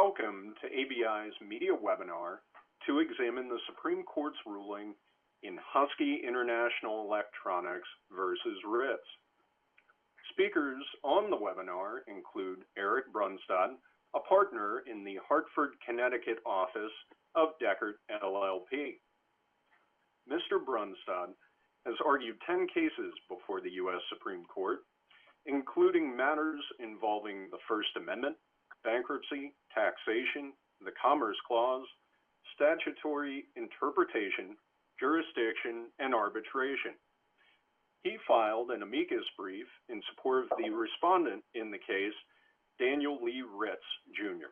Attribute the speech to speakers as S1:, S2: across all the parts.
S1: Welcome to ABI's media webinar to examine the Supreme Court's ruling in Husky International Electronics versus Ritz. Speakers on the webinar include Eric Brunstad, a partner in the Hartford, Connecticut office of Deckert LLP. Mr. Brunstad has argued 10 cases before the U.S. Supreme Court, including matters involving the First Amendment, bankruptcy, taxation, the Commerce Clause, statutory interpretation, jurisdiction, and arbitration. He filed an amicus brief in support of the respondent in the case, Daniel Lee Ritz, Jr.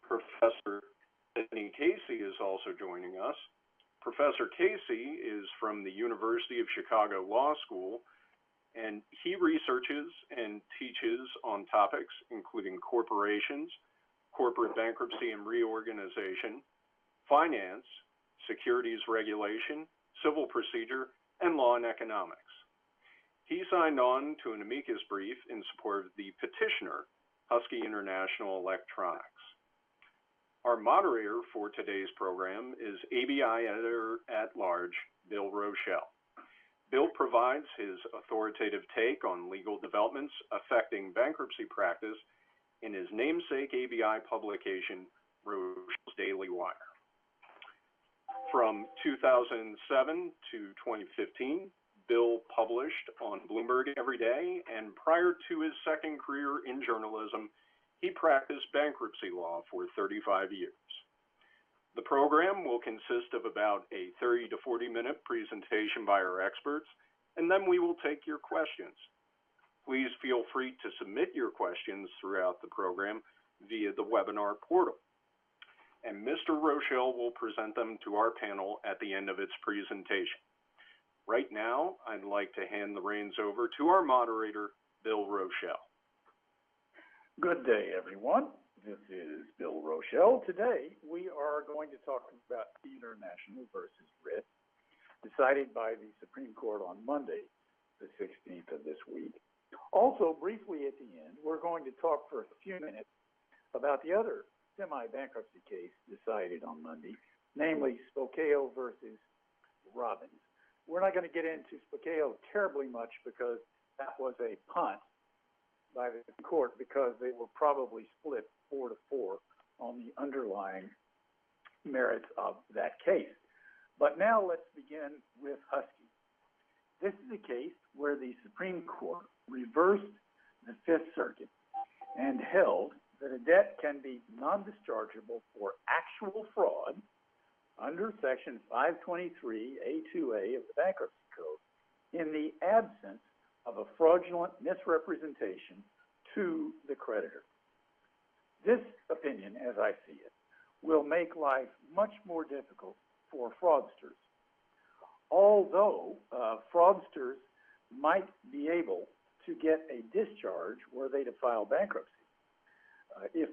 S1: Professor Sidney Casey is also joining us. Professor Casey is from the University of Chicago Law School, and he researches and teaches on topics including corporations, corporate bankruptcy and reorganization, finance, securities regulation, civil procedure, and law and economics. He signed on to an amicus brief in support of the petitioner, Husky International Electronics. Our moderator for today's program is ABI Editor-at-Large, Bill Rochelle. Bill provides his authoritative take on legal developments affecting bankruptcy practice in his namesake ABI publication, Rochelle's Daily Wire. From 2007 to 2015, Bill published on Bloomberg Every Day, and prior to his second career in journalism, he practiced bankruptcy law for 35 years. The program will consist of about a 30 to 40-minute presentation by our experts, and then we will take your questions. Please feel free to submit your questions throughout the program via the webinar portal. And Mr. Rochelle will present them to our panel at the end of its presentation. Right now, I'd like to hand the reins over to our moderator, Bill Rochelle.
S2: Good day, everyone. This is Bill Rochelle. Today, we are going to talk about International versus Ritz, decided by the Supreme Court on Monday, the 16th of this week. Also, briefly at the end, we're going to talk for a few minutes about the other semi-bankruptcy case decided on Monday, namely Spokeo versus Robbins. We're not going to get into Spokeo terribly much because that was a punt by the court because they were probably split 4-4 on the underlying merits of that case. But now let's begin with Husky. This is a case where the Supreme Court reversed the Fifth Circuit and held that a debt can be non-dischargeable for actual fraud under Section 523A2A of the Bankruptcy Code in the absence of a fraudulent misrepresentation to the creditor. This opinion, as I see it, will make life much more difficult for fraudsters. Although fraudsters might be able to get a discharge were they to file bankruptcy if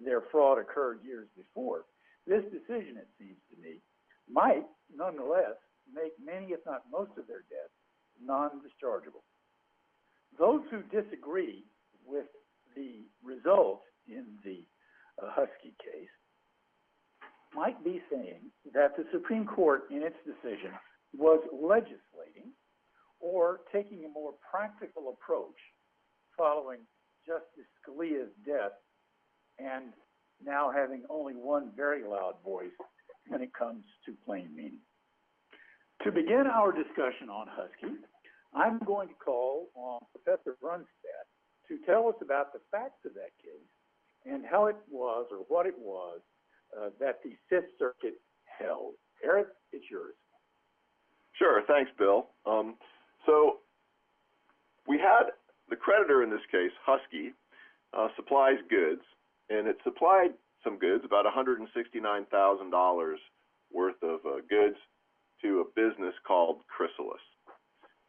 S2: their fraud occurred years before, this decision, it seems to me, might nonetheless make many, if not most of their debts non-dischargeable. Those who disagree with the result in the Husky case might be saying that the Supreme Court in its decision was legislating or taking a more practical approach following Justice Scalia's death and now having only one very loud voice when it comes to plain meaning. To begin our discussion on Husky, I'm going to call on Professor Brunstad to tell us about the facts of that case and how it was, or what it was, that the Fifth Circuit held. Eric, it's yours.
S3: Sure, thanks, Bill. So we had the creditor in this case, Husky, supplies goods, and it supplied some goods, about $169,000 worth of goods to a business called Chrysalis.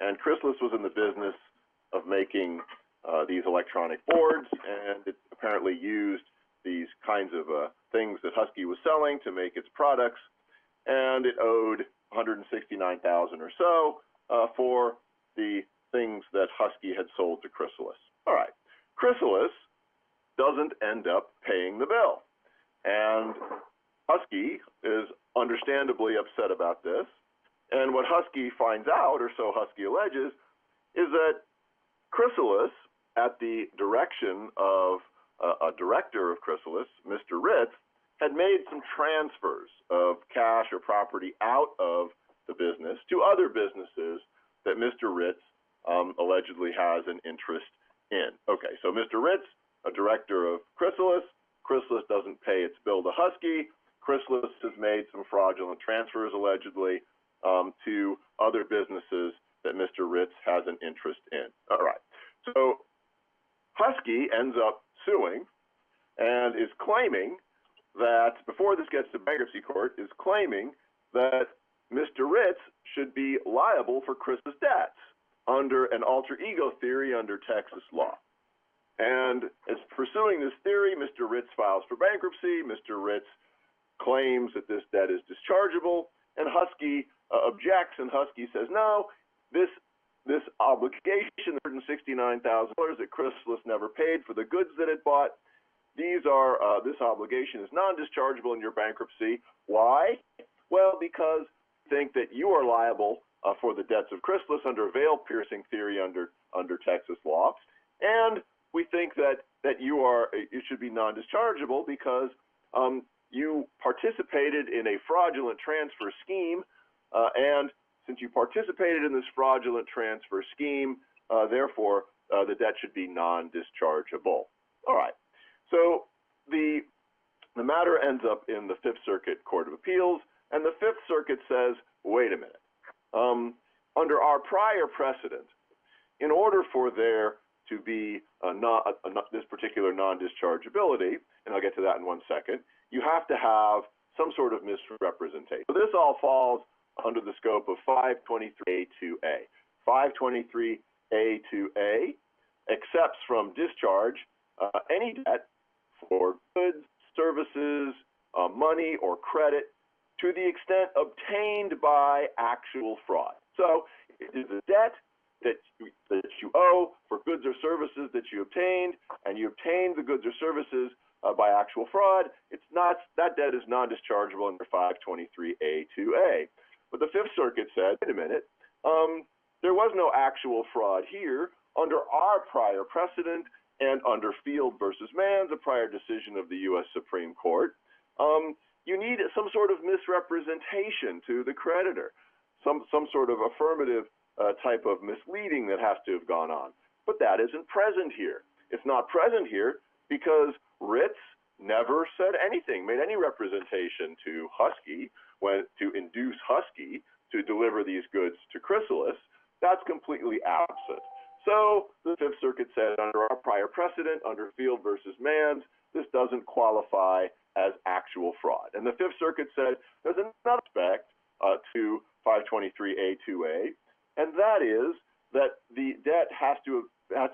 S3: And Chrysalis was in the business of making these electronic boards, and it apparently used these kinds of things that Husky was selling to make its products, and it owed $169,000 or so for the things that Husky had sold to Chrysalis. All right, Chrysalis doesn't end up paying the bill. And Husky is understandably upset about this. And what Husky finds out, or so Husky alleges, is that Chrysalis, at the direction of a director of Chrysalis, Mr. Ritz, had made some transfers of cash or property out of the business to other businesses that Mr. Ritz allegedly has an interest in. Okay, so Mr. Ritz, a director of Chrysalis, Chrysalis doesn't pay its bill to Husky. Chrysalis has made some fraudulent transfers, allegedly, to other businesses that Mr. Ritz has an interest in. All right, so Husky ends up suing and is claiming that, before this gets to bankruptcy court, is claiming that Mr. Ritz should be liable for Chris's debts under an alter ego theory under Texas law. And as pursuing this theory, Mr. Ritz files for bankruptcy. Mr. Ritz claims that this debt is dischargeable, and Husky objects, and Husky says, no, this obligation, $169,000 that Chrysalis never paid for the goods that it bought, these are, this obligation is non-dischargeable in your bankruptcy. Why? Well, because we think that you are liable for the debts of Chrysalis under veil-piercing theory under Texas law, and we think that it should be non-dischargeable because you participated in a fraudulent transfer scheme, and since you participated in this fraudulent transfer scheme, therefore the debt should be non-dischargeable. All right. So the matter ends up in the Fifth Circuit Court of Appeals, and the Fifth Circuit says, wait a minute. Under our prior precedent, in order for there to be this particular non-dischargeability, and I'll get to that in 1 second, you have to have some sort of misrepresentation. So this all falls under the scope of 523A2A. 523A2A accepts from discharge any debt for goods, services, money, or credit to the extent obtained by actual fraud. So it is a debt that you owe for goods or services that you obtained, and you obtained the goods or services by actual fraud. That debt is non-dischargeable under 523A2A. But the Fifth Circuit said, wait a minute, there was no actual fraud here. Under our prior precedent and under Field versus Manns, a prior decision of the U.S. Supreme Court, you need some sort of misrepresentation to the creditor, some sort of affirmative type of misleading that has to have gone on. But that isn't present here. It's not present here because Ritz never said anything, made any representation to Husky to induce Husky to deliver these goods to Chrysalis. That's completely absent. So the Fifth Circuit said, under our prior precedent, under Field versus Manns, this doesn't qualify as actual fraud. And the Fifth Circuit said there's another aspect to 523A2A, and that is that the debt has to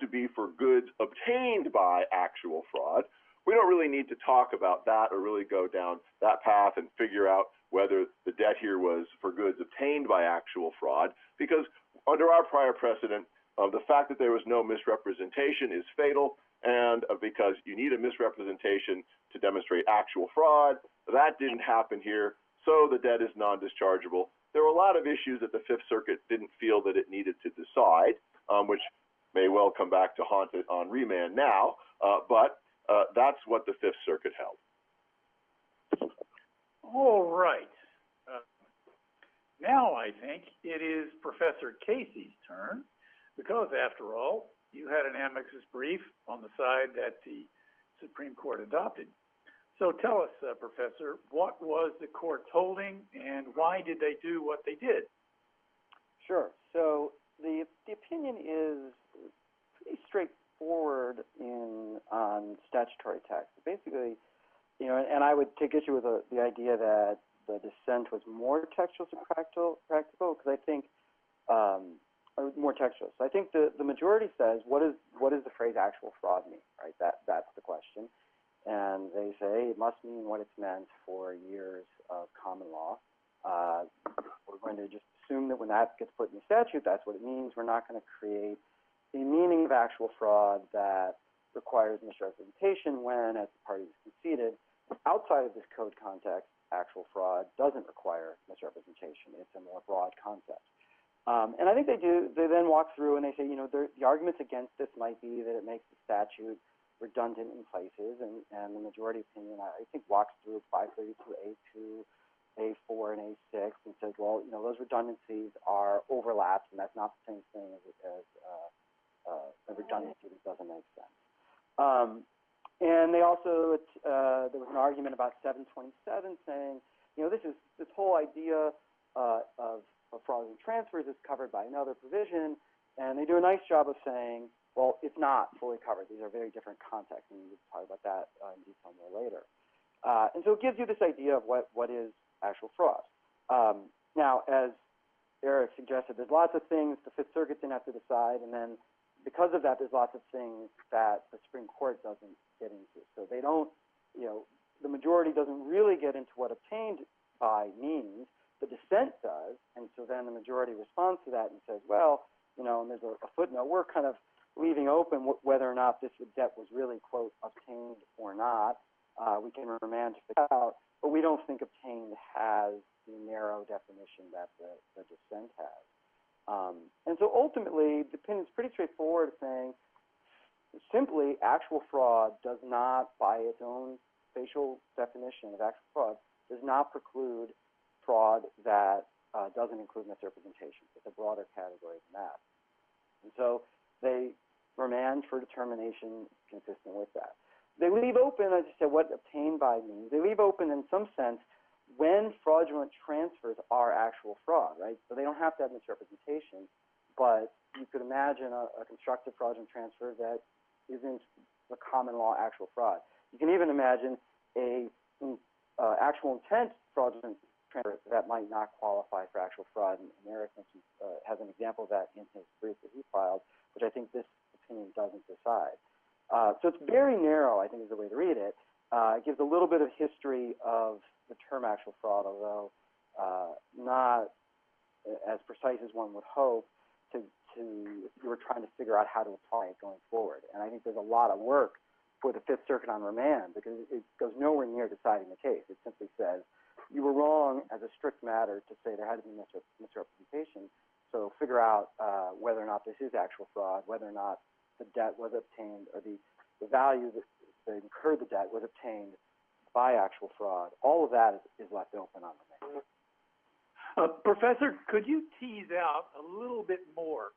S3: be for goods obtained by actual fraud. We don't really need to talk about that or really go down that path and figure out whether the debt here was for goods obtained by actual fraud, because under our prior precedent, the fact that there was no misrepresentation is fatal, and because you need a misrepresentation to demonstrate actual fraud, that didn't happen here, so the debt is non-dischargeable. There were a lot of issues that the Fifth Circuit didn't feel that it needed to decide, which may well come back to haunt it on remand now, but that's what the Fifth Circuit held.
S2: All right. Now I think it is Professor Casey's turn, because after all, you had an amicus brief on the side that the Supreme Court adopted. So tell us, Professor, what was the court's holding and why did they do what they did?
S4: Sure. So the opinion is pretty straightforward on statutory text. Basically, and I would take issue with the idea that the dissent was more textual than practical, because I think more textual. So I think the majority says, what is the phrase actual fraud mean, right? That's the question. And they say it must mean what it's meant for years of common law. We're going to just assume that when that gets put in the statute, that's what it means. We're not going to create a meaning of actual fraud that requires misrepresentation when, as the parties conceded, outside of this code context, actual fraud doesn't require misrepresentation. It's a more broad concept. And I think they then walk through and they say, the arguments against this might be that it makes the statute redundant in places, and the majority opinion, I think, walks through 532A2, A4, and A6 and says, well, those redundancies are overlaps, and that's not the same thing as a redundancy that doesn't make sense. And they also, there was an argument about 727 saying, this whole idea of fraudulent transfers is covered by another provision, and they do a nice job of saying, well, it's not fully covered. These are very different contexts, and we'll talk about that in detail more later. And so it gives you this idea of what is actual fraud. Now, as Eric suggested, there's lots of things the Fifth Circuit didn't have to decide, and then because of that, there's lots of things that the Supreme Court doesn't get into. So they don't, the majority doesn't really get into what obtained by means. The dissent does, and so then the majority responds to that and says, well, and there's a footnote. We're kind of leaving open whether or not this debt was really, quote, obtained or not. We can remand to figure out, but we don't think obtained has the narrow definition that the dissent has. And so ultimately, the opinion is pretty straightforward, saying simply actual fraud does not, by its own facial definition of actual fraud, does not preclude fraud that doesn't include misrepresentation. It's a broader category than that. And so they remand for determination consistent with that. They leave open, as I said, what obtained by means. They leave open, in some sense, when fraudulent transfers are actual fraud, right? So they don't have to have misrepresentation, but you could imagine a constructive fraudulent transfer that isn't the common law actual fraud. You can even imagine a actual intent fraudulent transfer that might not qualify for actual fraud. And Eric has an example of that in his brief that he filed, which I think this opinion doesn't decide. So it's very narrow, I think, is the way to read it. It gives a little bit of history of the term actual fraud, although not as precise as one would hope if you were trying to figure out how to apply it going forward. And I think there's a lot of work for the Fifth Circuit on remand, because it goes nowhere near deciding the case. It simply says, you were wrong as a strict matter to say there had to be misrepresentation, so figure out whether or not this is actual fraud, whether or not the debt was obtained, or the value that incurred the debt was obtained by actual fraud. All of that is left open on remand.
S2: Professor, could you tease out a little bit more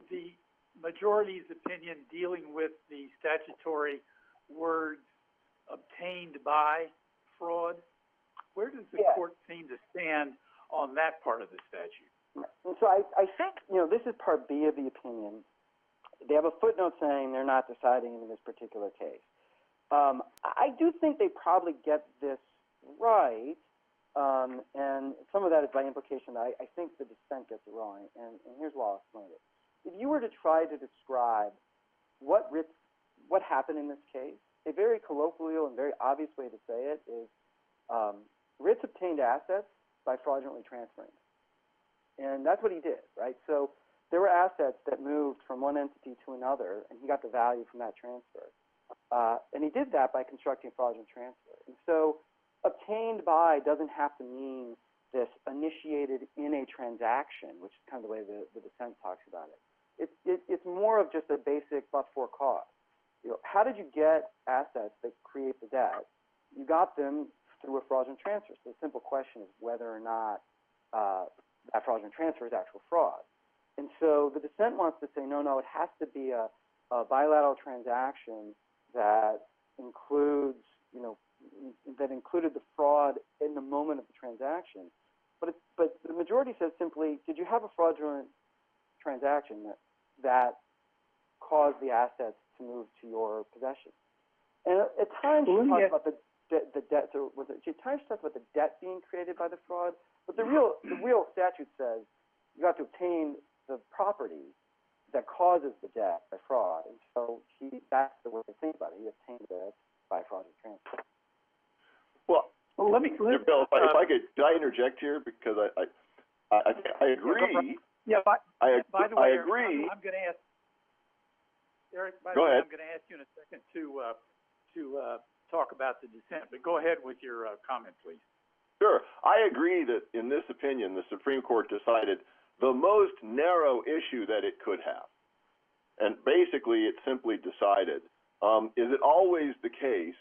S2: the majority's opinion dealing with the statutory words obtained by fraud? Where does the court seem to stand on that part of the statute?
S4: And so I think, this is part B of the opinion. They have a footnote saying they're not deciding in this particular case. I do think they probably get this right, and some of that is by implication. I think the dissent gets it wrong, and here's why I'll explain it. If you were to try to describe what happened in this case, a very colloquial and very obvious way to say it is Ritz obtained assets by fraudulently transferring them. And that's what he did, right? So there were assets that moved from one entity to another, and he got the value from that transfer. And he did that by constructing fraudulent transfer. And so obtained by doesn't have to mean this initiated in a transaction, which is kind of the way the dissent talks about it. It's more of just a basic but-for cause. How did you get assets that create the debt? You got them through a fraudulent transfer. So the simple question is whether or not that fraudulent transfer is actual fraud. And so the dissent wants to say, no, it has to be a bilateral transaction that includes, that included the fraud in the moment of the transaction. But the majority says simply, did you have a fraudulent transaction that caused the assets to move to your possession? And at times she talks about the debt. So at times she talks about the debt being created by the fraud. But the real statute says you have to obtain the property that causes the debt by fraud. And so that's the way to think about it. He obtained it by fraudulent transfer.
S3: Well,
S2: let me,
S3: Bill, if I could interject here, because I agree.
S2: Yeah, by the way,
S3: I agree.
S2: I'm going to ask Eric. By
S3: Go
S2: the way,
S3: ahead.
S2: I'm going to ask you in a second to talk about the dissent, but go ahead with your comment, please.
S3: Sure. I agree that in this opinion, the Supreme Court decided the most narrow issue that it could have. And basically, it simply decided, is it always the case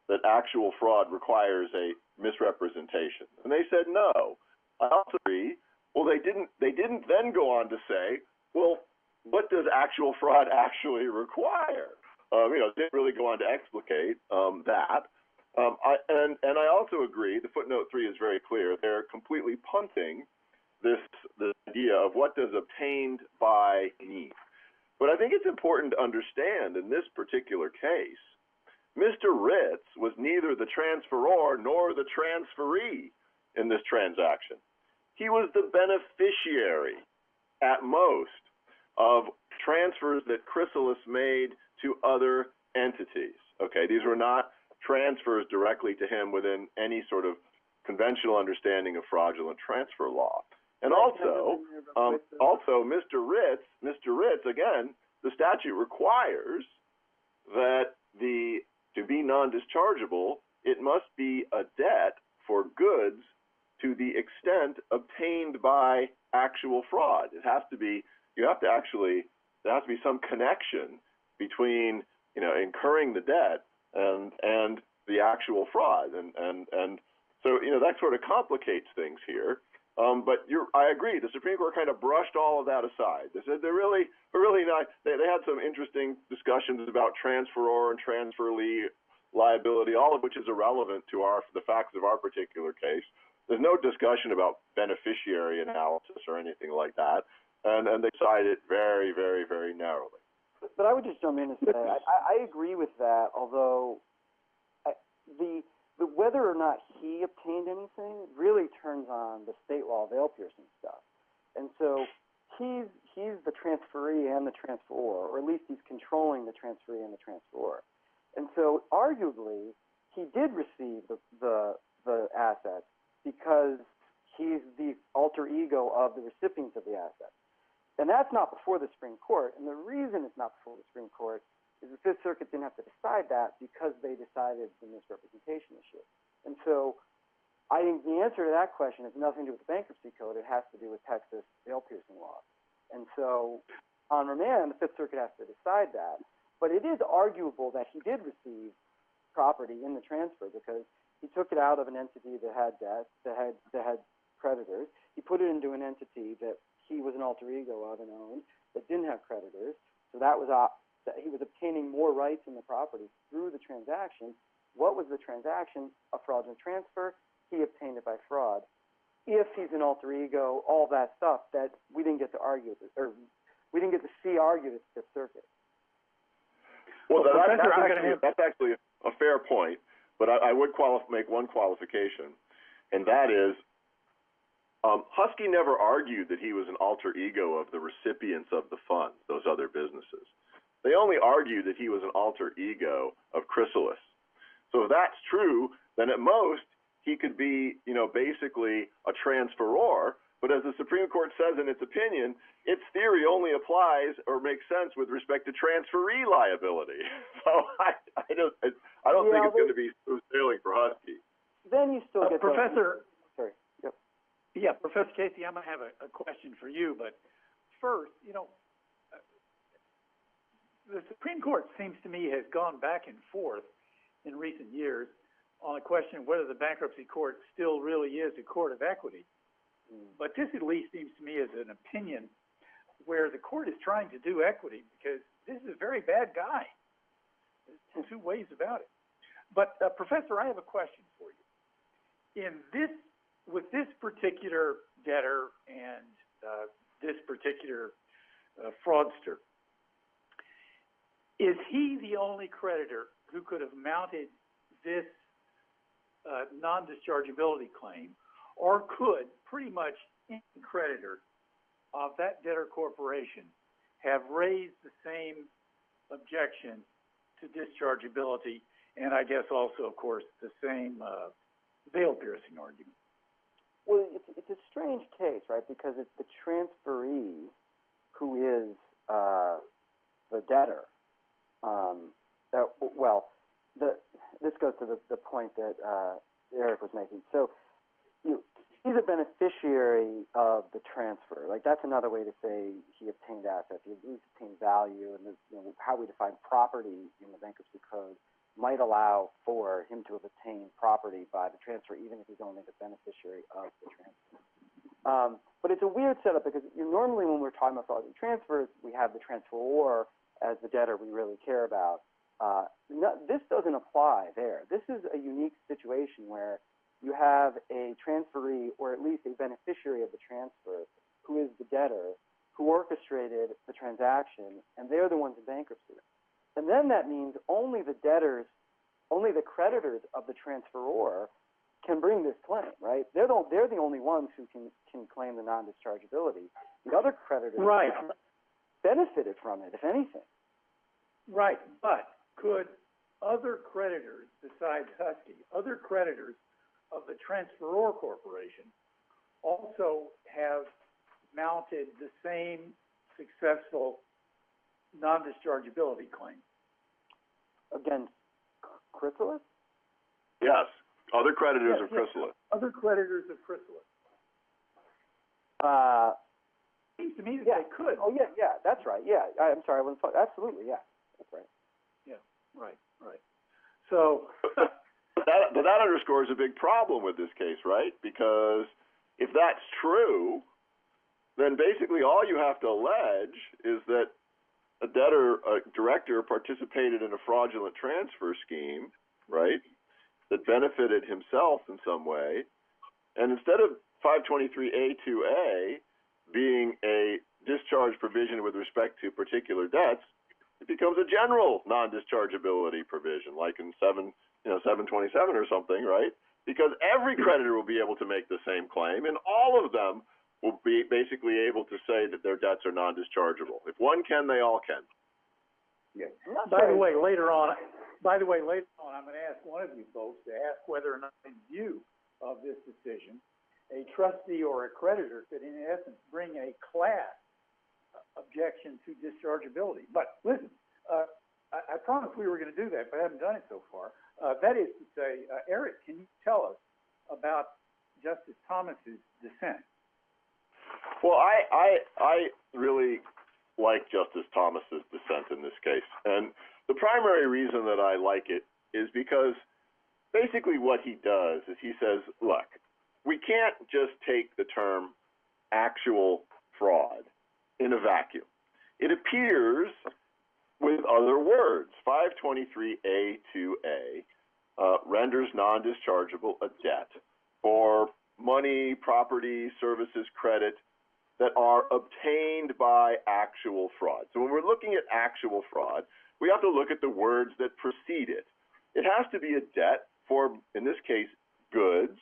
S3: that actual fraud requires a misrepresentation? And they said no. I also agree. Well, they didn't then go on to say, well, what does actual fraud actually require? They didn't really go on to explicate that. I also agree, the footnote 3 is very clear, they're completely punting this idea of what does obtained by mean. But I think it's important to understand in this particular case, Mr. Ritz was neither the transferor nor the transferee in this transaction. He was the beneficiary, at most, of transfers that Chrysalis made to other entities. Okay, these were not transfers directly to him within any sort of conventional understanding of fraudulent transfer law. And also, Mr. Ritz, again, the statute requires that to be non-dischargeable, it must be a debt for goods to the extent obtained by actual fraud. It has to be, there has to be some connection between, incurring the debt and the actual fraud. And so, that sort of complicates things here. But I agree. The Supreme Court kind of brushed all of that aside. They said they're really not. They had some interesting discussions about transferor and transferee liability, all of which is irrelevant to the facts of our particular case. There's no discussion about beneficiary analysis or anything like that, and they cite it very, very, very narrowly.
S4: But I would just jump in and say I agree with that. Although the whether or not he obtained anything really turns on the state law veil piercing stuff. And so he's the transferee and the transferor, or at least he's controlling the transferee and the transferor. And so arguably he did receive the assets because he's the alter ego of the recipients of the assets. And that's not before the Supreme Court. And the reason it's not before the Supreme Court is the Fifth Circuit didn't have to decide that because they decided the misrepresentation issue. And so I think the answer to that question has nothing to do with the bankruptcy code. It has to do with Texas veil piercing law. And so on remand, the Fifth Circuit has to decide that. But it is arguable that he did receive property in the transfer because he took it out of an entity that had debt, that had creditors. He put it into an entity that he was an alter ego of and owned that didn't have creditors. So that he was obtaining more rights in the property through the transaction. What was the transaction? A fraudulent transfer. He obtained it by fraud. If he's an alter ego, all that stuff that we didn't get to argue, or we didn't get to see argued at the Fifth Circuit.
S3: Well, that's actually a fair point, but I would make one qualification, and that is Husky never argued that he was an alter ego of the recipients of the funds, those other businesses. They only argued that he was an alter ego of Chrysalis. So if that's true, then at most he could be, basically a transferor. But as the Supreme Court says in its opinion, its theory only applies or makes sense with respect to transferee liability. So I don't think it's going to be smooth sailing for Husky.
S4: Then you still get
S2: Professor.
S4: Sorry. Yep.
S2: Yeah, Professor Casey, I'm going to have a question for you. But first, the Supreme Court seems to me has gone back and forth in recent years on a question of whether the bankruptcy court still really is a court of equity. But this at least seems to me as an opinion where the court is trying to do equity because this is a very bad guy. There's two ways about it. But Professor, I have a question for you. With this particular debtor and this particular fraudster, is he the only creditor who could have mounted this non-dischargeability claim, or could pretty much any creditor of that debtor corporation have raised the same objection to dischargeability and I guess also, of course, the same veil-piercing argument?
S4: Well, it's a strange case, right, because it's the transferee who is the debtor. this goes to the point that Eric was making. So he's a beneficiary of the transfer. Like, that's another way to say he obtained assets. He at least obtained value, and how we define property in the bankruptcy code might allow for him to have obtained property by the transfer, even if he's only the beneficiary of the transfer. But it's a weird setup because normally when we're talking about fraudulent transfers, we have the transferor as the debtor we really care about. This doesn't apply there. This is a unique situation where you have a transferee, or at least a beneficiary of the transfer, who is the debtor, who orchestrated the transaction, and they're the ones in bankruptcy. And then that means only the creditors of the transferor can bring this claim, right? They're the only ones who can claim the non-dischargeability. The other creditors benefited from it, if anything.
S2: Right, but could other creditors besides Husky, other creditors of the transferor corporation, also have mounted the same successful non-dischargeability claim?
S4: Against Chrysalis?
S3: Yes, other creditors of Chrysalis.
S2: Other creditors of Chrysalis. Seems to me that they could.
S4: Oh, yeah, that's right. Yeah, I'm sorry, I wasn't talking. Absolutely, yeah, that's right.
S2: Yeah, right. So,
S3: but that underscores a big problem with this case, right? Because if that's true, then basically all you have to allege is that a director participated in a fraudulent transfer scheme, right, that benefited himself in some way, and instead of 523A2A being a discharge provision with respect to particular debts, it becomes a general non-dischargeability provision, like in 727 or something, right? Because every creditor will be able to make the same claim, and all of them will be basically able to say that their debts are non-dischargeable. If one can, they all can.
S2: yeah. By the way, later on, I'm going to ask one of you folks to ask whether or not, in view of this decision, a trustee or a creditor could, in essence, bring a class objection to dischargeability. But listen, I promised we were going to do that, but I haven't done it so far. That is to say, Eric, can you tell us about Justice Thomas's dissent?
S3: Well, I really like Justice Thomas's dissent in this case, and the primary reason that I like it is because basically what he does is he says, look, we can't just take the term actual fraud in a vacuum. It appears with other words. 523A2A renders non-dischargeable a debt for money, property, services, credit that are obtained by actual fraud. So when we're looking at actual fraud, we have to look at the words that precede it. It has to be a debt for, in this case, goods,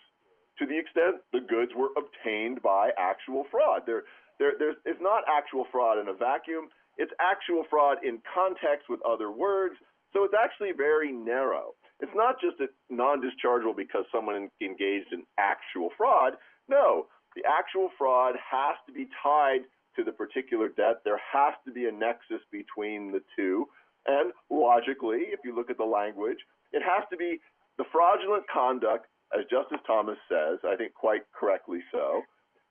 S3: to the extent the goods were obtained by actual fraud. It's not actual fraud in a vacuum. It's actual fraud in context with other words. So it's actually very narrow. It's not just a non-dischargeable because someone engaged in actual fraud. No, the actual fraud has to be tied to the particular debt. There has to be a nexus between the two. And logically, if you look at the language, it has to be the fraudulent conduct, as Justice Thomas says, I think quite correctly so,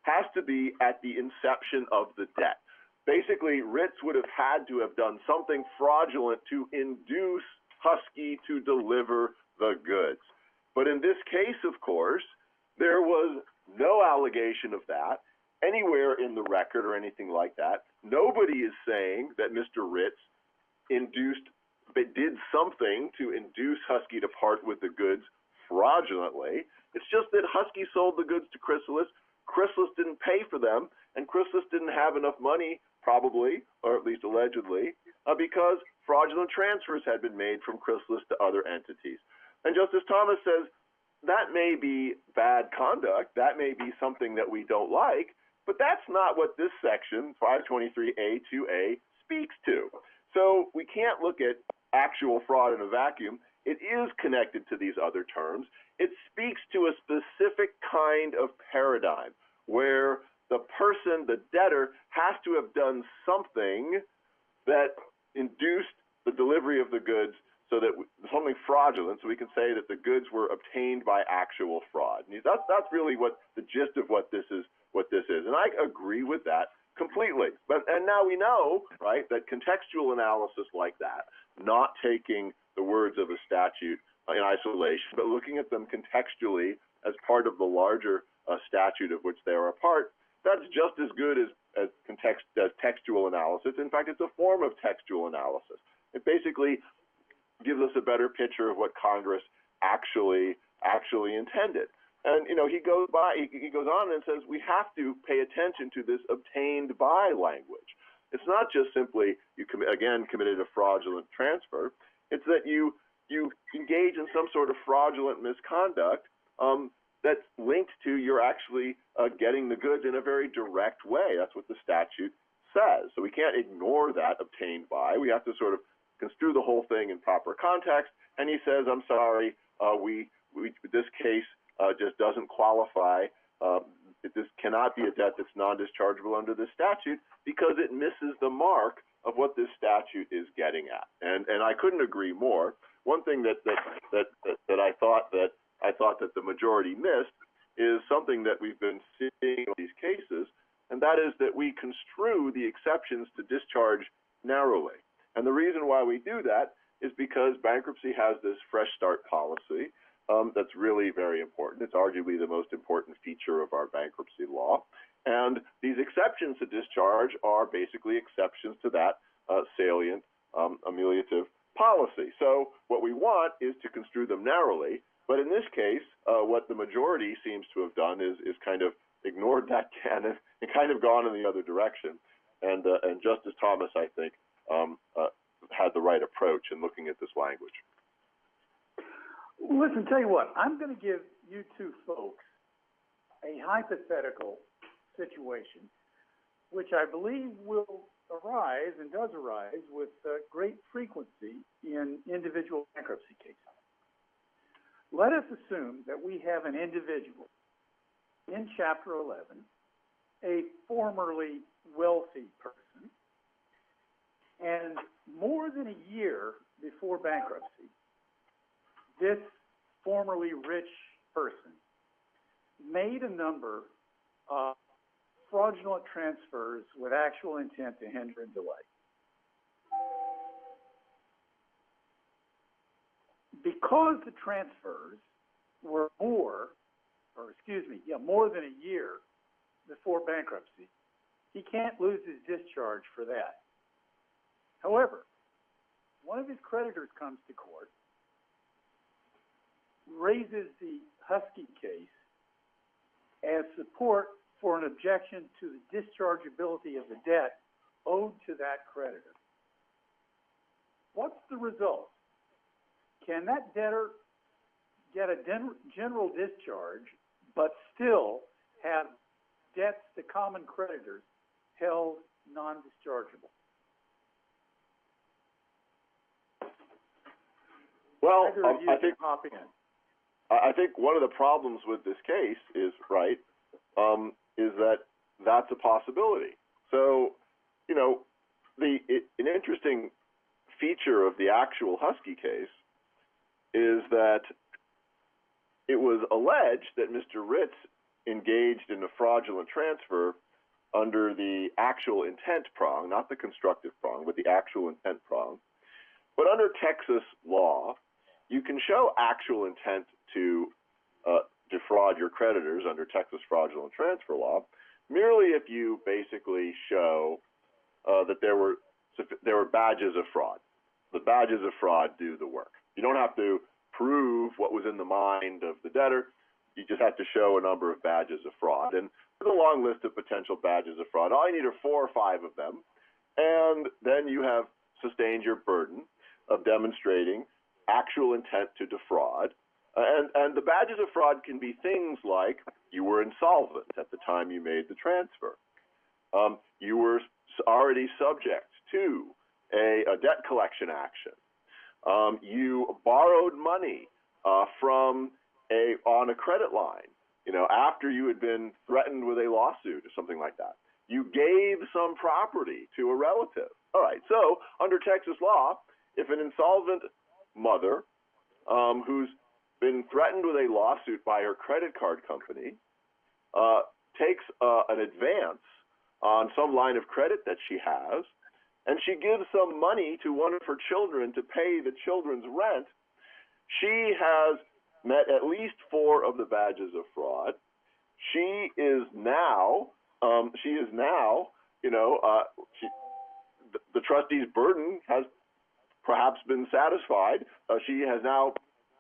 S3: has to be at the inception of the debt. Basically, Ritz would have had to have done something fraudulent to induce Husky to deliver the goods. But in this case, of course, there was no allegation of that anywhere in the record or anything like that. Nobody is saying that Mr. Ritz did something to induce Husky to part with the goods fraudulently. It's just that Husky sold the goods to Chrysalis. Chrysalis didn't pay for them, and Chrysalis didn't have enough money, probably, or at least allegedly, because fraudulent transfers had been made from Chrysalis to other entities. And Justice Thomas says that may be bad conduct, that may be something that we don't like, but that's not what this section, 523A2A, speaks to. So we can't look at actual fraud in a vacuum. It is connected to these other terms. It speaks to a specific kind of paradigm where the person, the debtor, has to have done something that induced the delivery of the goods so that something fraudulent, so we can say that the goods were obtained by actual fraud. And that's really what the gist of what this is. And I agree with that completely. And now we know, right, that contextual analysis like that, not taking the words of a statute in isolation, but looking at them contextually as part of the larger statute of which they are a part, that's just as good as textual analysis. In fact, it's a form of textual analysis. It basically gives us a better picture of what Congress actually intended. And he goes on and says we have to pay attention to this obtained by language. It's not just simply you committed a fraudulent transfer. It's that you engage in some sort of fraudulent misconduct that's linked to your actually getting the goods in a very direct way. That's what the statute says. So we can't ignore that obtained by. We have to sort of construe the whole thing in proper context. And he says, I'm sorry, this case just doesn't qualify. This cannot be a debt that's non-dischargeable under this statute because it misses the mark of what this statute is getting at. And I couldn't agree more. One thing that I thought that the majority missed is something that we've been seeing in these cases, and that is that we construe the exceptions to discharge narrowly. And the reason why we do that is because bankruptcy has this fresh start policy that's really very important. It's arguably the most important feature of our bankruptcy law. And these exceptions to discharge are basically exceptions to that salient ameliorative policy. So what we want is to construe them narrowly. But in this case, what the majority seems to have done is kind of ignored that canon and kind of gone in the other direction. And Justice Thomas, I think, had the right approach in looking at this language.
S2: Listen, tell you what, I'm going to give you two folks a hypothetical situation, which I believe will arise and does arise with great frequency in individual bankruptcy cases. Let us assume that we have an individual in Chapter 11, a formerly wealthy person, and more than a year before bankruptcy, this formerly rich person made a number of fraudulent transfers with actual intent to hinder and delay. Because the transfers were more than a year before bankruptcy, he can't lose his discharge for that. However, one of his creditors comes to court, raises the Husky case as support for an objection to the dischargeability of the debt owed to that creditor. What's the result? Can that debtor get a general discharge but still have debts to common creditors held non-dischargeable?
S3: Well, I think one of the problems with this case is is that that's a possibility. So, an interesting feature of the actual Husky case is that it was alleged that Mr. Ritz engaged in a fraudulent transfer under the actual intent prong, not the constructive prong, but the actual intent prong. But under Texas law, you can show actual intent to defraud your creditors under Texas fraudulent transfer law merely if you basically show that there were badges of fraud. The badges of fraud do the work. You don't have to prove what was in the mind of the debtor. You just have to show a number of badges of fraud. And there's a long list of potential badges of fraud. All you need are 4 or 5 of them. And then you have sustained your burden of demonstrating actual intent to defraud. And the badges of fraud can be things like you were insolvent at the time you made the transfer. You were already subject to a debt collection action. You borrowed money on a credit line, after you had been threatened with a lawsuit or something like that. You gave some property to a relative. All right, so under Texas law, if an insolvent mother who's been threatened with a lawsuit by her credit card company, takes an advance on some line of credit that she has, and she gives some money to one of her children to pay the children's rent. She has met at least 4 of the badges of fraud. She is now, the trustee's burden has perhaps been satisfied. She has now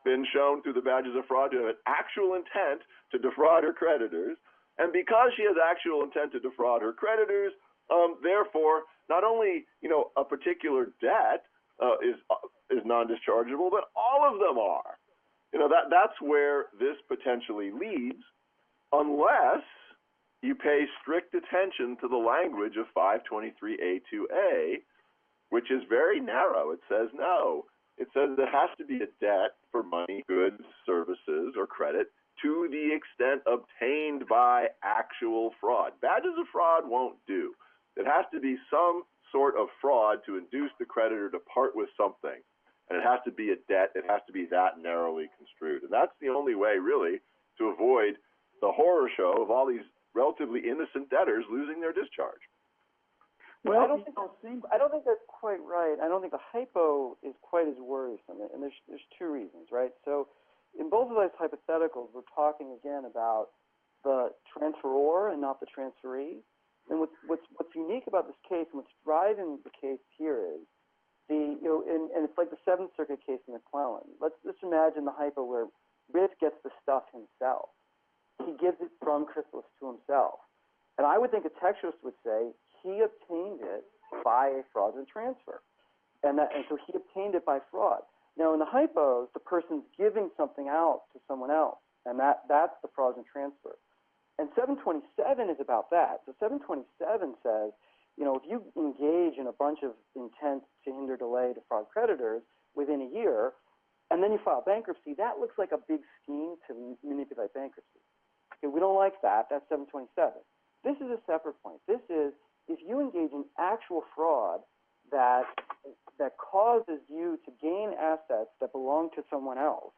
S3: been shown through the badges of fraud to have an actual intent to defraud her creditors. And because she has actual intent to defraud her creditors, therefore, not only, a particular debt is non-dischargeable, but all of them are. That's where this potentially leads, unless you pay strict attention to the language of 523A2A, which is very narrow. It says no. It says it has to be a debt for money, goods, services, or credit to the extent obtained by actual fraud. Badges of fraud won't do. It has to be some sort of fraud to induce the creditor to part with something. And it has to be a debt. It has to be that narrowly construed. And that's the only way, really, to avoid the horror show of all these relatively innocent debtors losing their discharge.
S2: Well,
S4: I don't think that's quite right. I don't think the hypo is quite as worrisome, and there's 2 reasons, right? So, in both of those hypotheticals, we're talking again about the transferor and not the transferee. And what's unique about this case, and what's driving the case here is and it's like the Seventh Circuit case in McClellan. Let's just imagine the hypo where Ritz gets the stuff himself. He gives it from Chrysalis to himself. And I would think a textualist would say he obtained it by a fraudulent transfer. And so he obtained it by fraud. Now, in the hypos, the person's giving something out to someone else, and that's the fraudulent transfer. And 727 is about that. So 727 says, if you engage in a bunch of intent to hinder, delay, defraud creditors within a year, and then you file bankruptcy, that looks like a big scheme to manipulate bankruptcy. Okay, we don't like that. That's 727. This is a separate point. This is if you engage in actual fraud that causes you to gain assets that belong to someone else,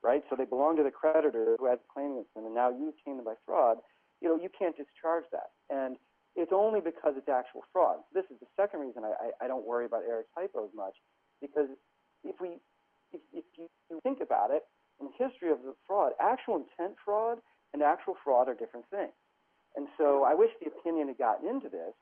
S4: right? So they belong to the creditor who has a claim against them, and now you obtain them by fraud. You can't discharge that, and it's only because it's actual fraud. This is the second reason I don't worry about Eric's hypo as much, because if you think about it, in the history of the fraud, actual intent fraud and actual fraud are different things. And so I wish the opinion had gotten into this,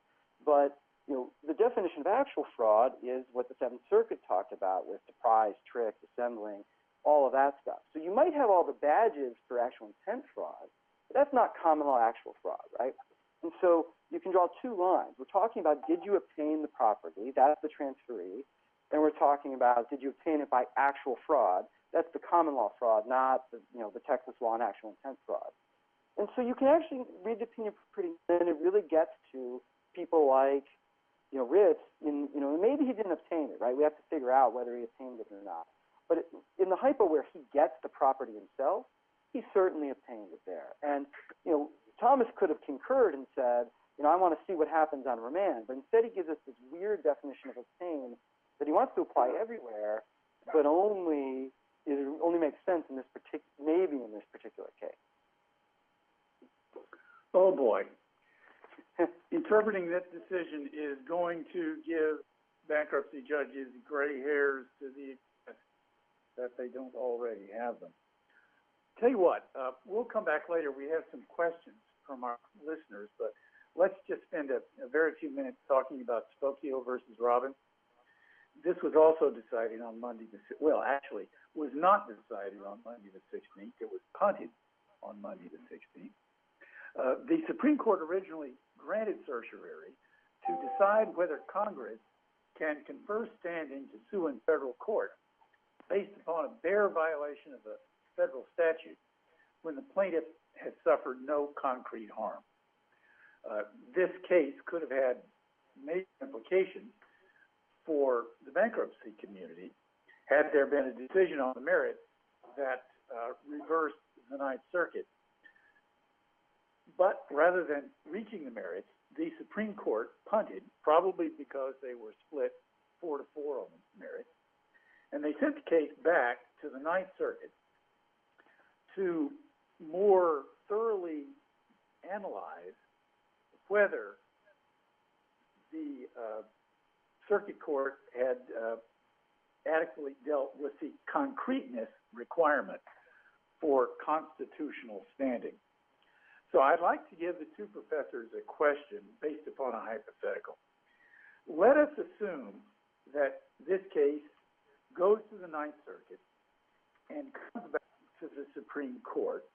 S4: but the definition of actual fraud is what the Seventh Circuit talked about with surprise, trick, dissembling, all of that stuff. So you might have all the badges for actual intent fraud, but that's not common law actual fraud, right? And so you can draw 2 lines. We're talking about did you obtain the property, that's the transferee, and we're talking about did you obtain it by actual fraud, that's the common law fraud, not the Texas law and actual intent fraud. And so you can actually read the opinion pretty, and it really gets to people like, Ritz, maybe he didn't obtain it, right? We have to figure out whether he obtained it or not. But in the hypo where he gets the property himself, he certainly obtained it there. And, Thomas could have concurred and said, I want to see what happens on remand. But instead he gives us this weird definition of obtain that he wants to apply everywhere, but only makes sense in this maybe in this particular case.
S2: Oh boy. Interpreting that decision is going to give bankruptcy judges gray hairs to the extent that they don't already have them. Tell you what, we'll come back later. We have some questions from our listeners, but let's just spend a very few minutes talking about Spokio versus Robbins. This was also decided on Monday, actually was not decided on Monday the 16th. It was punted on Monday the 16th. The Supreme Court originally granted certiorari to decide whether Congress can confer standing to sue in federal court based upon a bare violation of a federal statute when the plaintiff has suffered no concrete harm. This case could have had major implications for the bankruptcy community had there been a decision on the merits that reversed the Ninth Circuit. But rather than reaching the merits, the Supreme Court punted, probably because they were split 4-4 on the merits, And they sent the case back to the Ninth Circuit to more thoroughly analyze whether the circuit court had adequately dealt with the concreteness requirement for constitutional standing. So I'd like to give the two professors a question based upon a hypothetical. Let us assume that this case goes to the Ninth Circuit and comes back to the Supreme Court,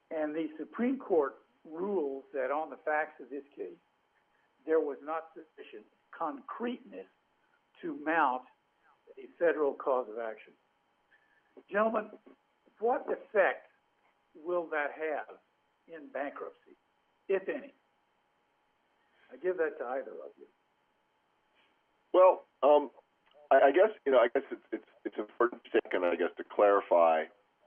S2: and the Supreme Court rules that on the facts of this case, there was not sufficient concreteness to mount a federal cause of action. Gentlemen, what effect will that have in bankruptcy, if any? I give that to either of you.
S3: Well, I guess it's important to take, and I guess to clarify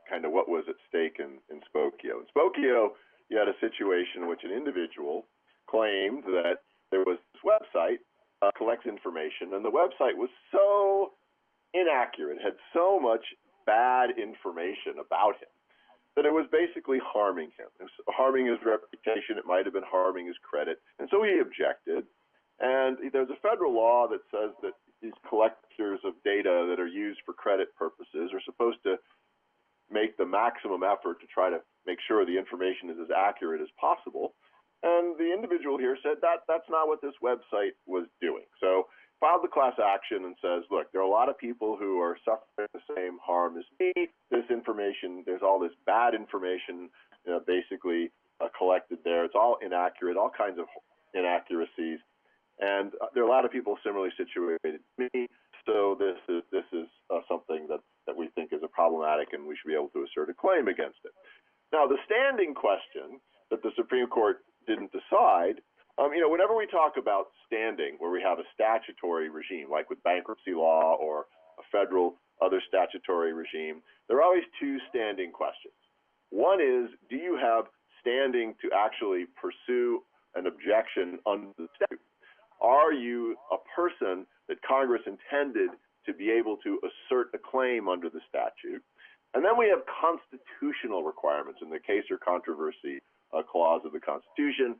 S3: kind of what was at stake in Spokio. In Spokio, you had a situation in which an individual claimed that there was this website collects information, and the website was so inaccurate, had so much bad information about him, that it was basically harming him. It was harming his reputation. It might have been harming his credit. And so he objected. And there's a federal law that says that these collectors of data that are used for credit purposes are supposed to make the maximum effort to try to make sure the information is as accurate as possible. And the individual here said that that's not what this website was doing. So filed the class action and says, look, there are a lot of people who are suffering the same harm as me. This information, there's all this bad information, basically collected there. It's all inaccurate, all kinds of inaccuracies. And there are a lot of people similarly situated to me. So this is something that we think is a problematic, and we should be able to assert a claim against it. Now, the standing question that the Supreme Court didn't decide, whenever we talk about standing, where we have a statutory regime, like with bankruptcy law or a federal other statutory regime, there are always two standing questions. One is, do you have standing to actually pursue an objection under the statute? Are you a person that Congress intended to be able to assert a claim under the statute? And then we have constitutional requirements in the case or controversy clause of the Constitution.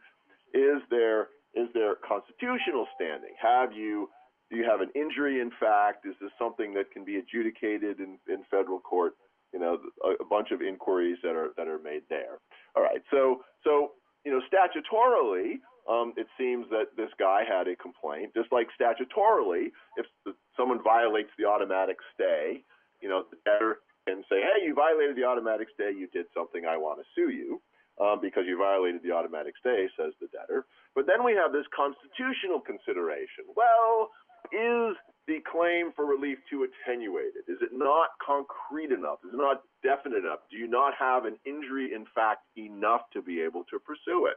S3: Is there constitutional standing? Do you have an injury in fact? Is this something that can be adjudicated in federal court? A bunch of inquiries that are made there. All right. So statutorily, it seems that this guy had a complaint. Just like statutorily, if someone violates the automatic stay, the debtor can say, hey, you violated the automatic stay. You did something. I want to sue you. Because you violated the automatic stay, says the debtor. But then we have this constitutional consideration. Well, is the claim for relief too attenuated? Is it not concrete enough? Is it not definite enough? Do you not have an injury in fact enough to be able to pursue it?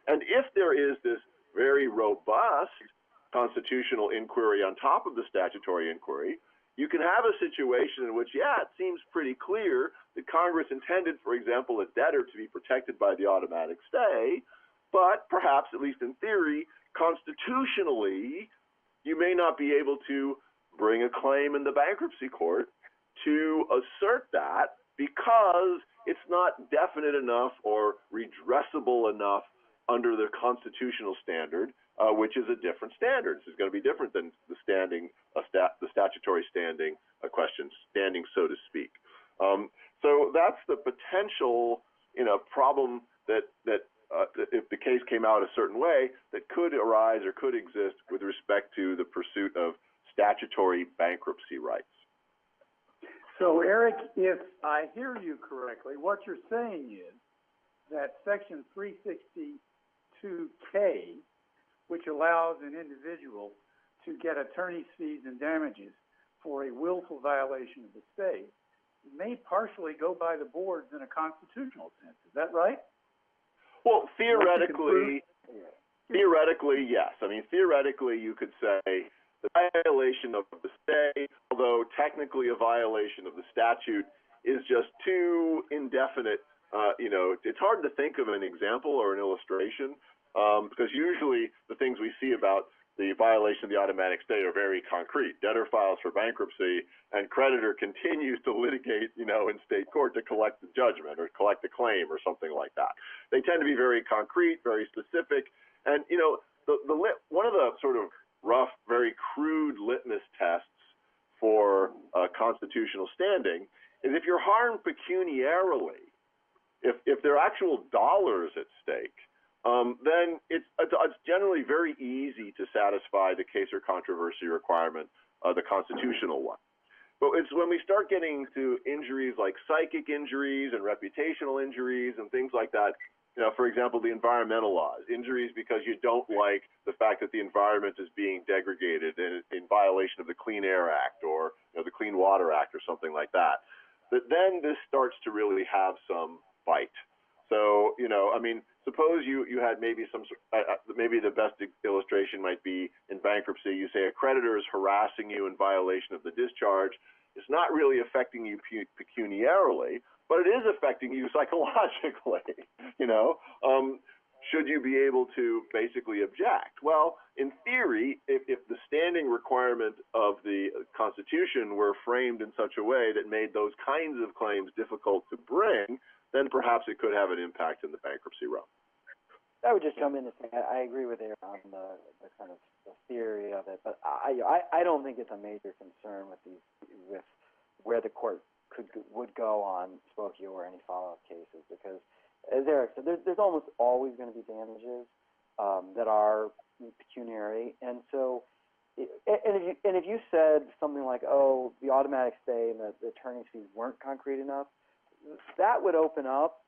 S3: And if there is this very robust constitutional inquiry on top of the statutory inquiry, you can have a situation in which, it seems pretty clear that Congress intended, for example, a debtor to be protected by the automatic stay, but perhaps, at least in theory, constitutionally, you may not be able to bring a claim in the bankruptcy court to assert that because it's not definite enough or redressable enough under the constitutional standard, which is a different standard. This is going to be different than the statutory standing question, standing, so to speak. So that's the potential, problem that if the case came out a certain way, that could arise or could exist with respect to the pursuit of statutory bankruptcy rights.
S2: So, Eric, if I hear you correctly, what you're saying is that Section 362K, which allows an individual to get attorney's fees and damages for a willful violation of the state, may partially go by the boards in a constitutional sense. Is that right?
S3: Well, theoretically, yes. I mean, theoretically, you could say the violation of the stay, although technically a violation of the statute, is just too indefinite. It's hard to think of an example or an illustration because usually the things we see about the violation of the automatic stay are very concrete. Debtor files for bankruptcy, and creditor continues to litigate, in state court to collect the judgment or collect the claim or something like that. They tend to be very concrete, very specific, and one of the sort of rough, very crude litmus tests for constitutional standing is if you're harmed pecuniarily, if there are actual dollars at stake, then it's generally very easy to satisfy the case or controversy requirement, the constitutional one. But it's when we start getting to injuries like psychic injuries and reputational injuries and things like that, for example, the environmental laws, injuries because you don't like the fact that the environment is being degraded in violation of the Clean Air Act or the Clean Water Act or something like that. But then this starts to really have some bite. So, suppose you had maybe maybe the best illustration might be in bankruptcy. You say a creditor is harassing you in violation of the discharge. It's not really affecting you pecuniarily, but it is affecting you psychologically, should you be able to basically object? Well, in theory, if the standing requirement of the Constitution were framed in such a way that made those kinds of claims difficult to bring, then perhaps it could have an impact in the bankruptcy realm.
S4: I would just jump in and say I agree with Aaron on the kind of the theory of it, but I don't think it's a major concern with where the court would go on Spokio or any follow-up cases, because as Eric said, there's almost always going to be damages that are pecuniary, and so if you said something like, oh, the automatic stay and the attorney's fees weren't concrete enough, that would open up